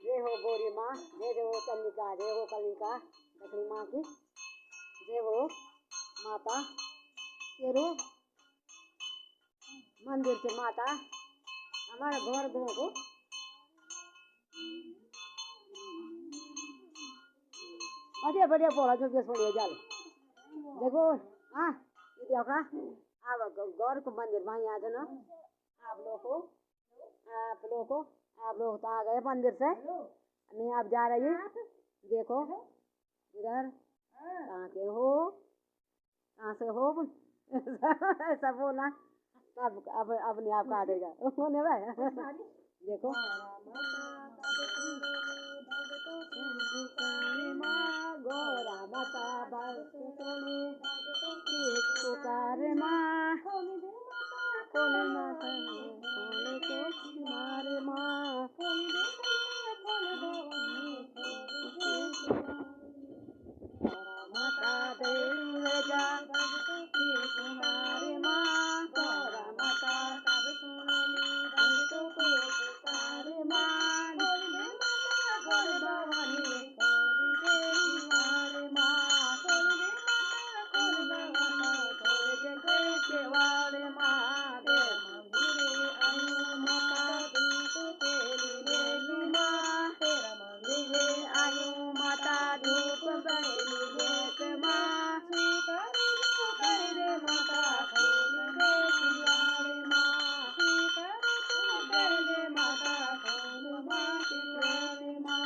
जय हो गौरी माँ, जय हो चंडिका, जय हो कलिका दक्षिणी माँ की, जय हो माता तेरो मंदिर से माता हमारे घर को बढ़िया बढ़िया बोला जो छोड़िए जाल देखो। हाँ ये देखा आप गौर को मंदिर में यहाँ जो ना आप लोग को आप लोग तो आ गए मंदिर से नहीं आप जा रही हैं देखो इधर कहाँ के हो कहाँ से हो ऐसा बोला अब नहीं आप काटेगा होने भाई देखो गौरा माता पुकार माँ मारे माँ माता देव जा तुम्हारे माँ गौरा माता कब सुनली भक्तों को पुकारे माँ भवानी खोल दे तुम्हारे माँ खोल दे केवाड़े माँ दे मंदिरे आयु माता धूप तेरी लेली माँ तेरा मंदिरे आयु माता धूप गैली लेत माँ कर दे माता खोल दे किवाड़े माँ कर दे माता खोल माँ किवाड़े माँ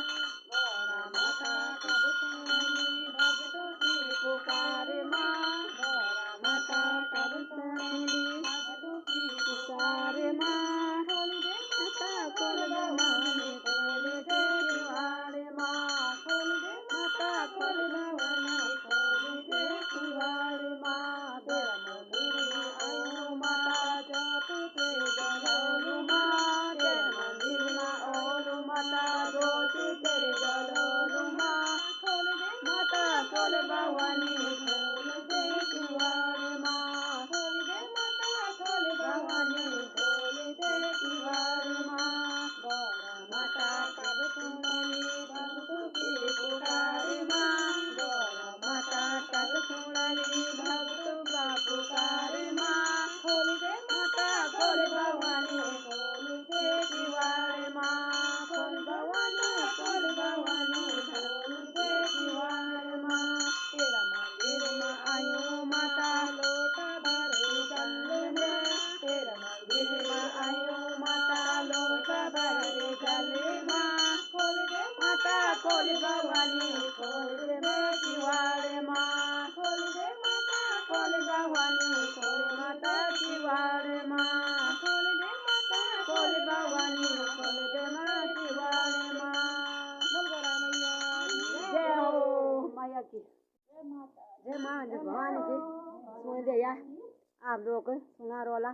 गौरा माता कब सुनली भक्तों की पुकारे माँ गौरा माता कब सुनली भक्तों की पुकारे माँ खोल दे माता खोल भवानी खोल दे किवाड़े माँ खोल दे माता खोल भवानी खोल दे किवाड़े माँ तेरा मंदिर आयो माता जप के जलोलू माँ तेरा मंदिर ना ओलू माता जोत तेरे जलोलू माँ खोल दे माता खोल भवानी खोल दे किवाड़े माँ खोल दे माता खोल भवानी खोल दे किवाड़े माँ गौरा माता कब सुनली भक्तों की पुकारे माँ गौरा माता कब सुनली भक्तों का पुकारे माँ खोल दे माता खोल भवानी खोल दे किवाड़े माँ खोल भवानी खोल दे किवाड़े माँ तेरा मंदिर में आयो माता लोटा भरे जल में तेरा मंदिर में आयो माता लोटा भरे जल माँ खोल दे माता खोल भवानी खोल दे किवाड़े माँ खोल दे माता खोल भवानी खोल माता किवाड़े माँ खोल दे माता खोल भवानी खोल दे माँ किवाड़े माँ जय हो मैया की जय माँ जय भवानी की सुन दे या आप लोग सुना रोला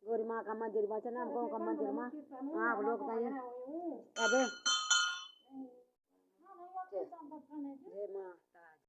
गौरी माँ का मंदिर बचना हमको का मंदिर माँ आप लोग बताइए अब जय माँ।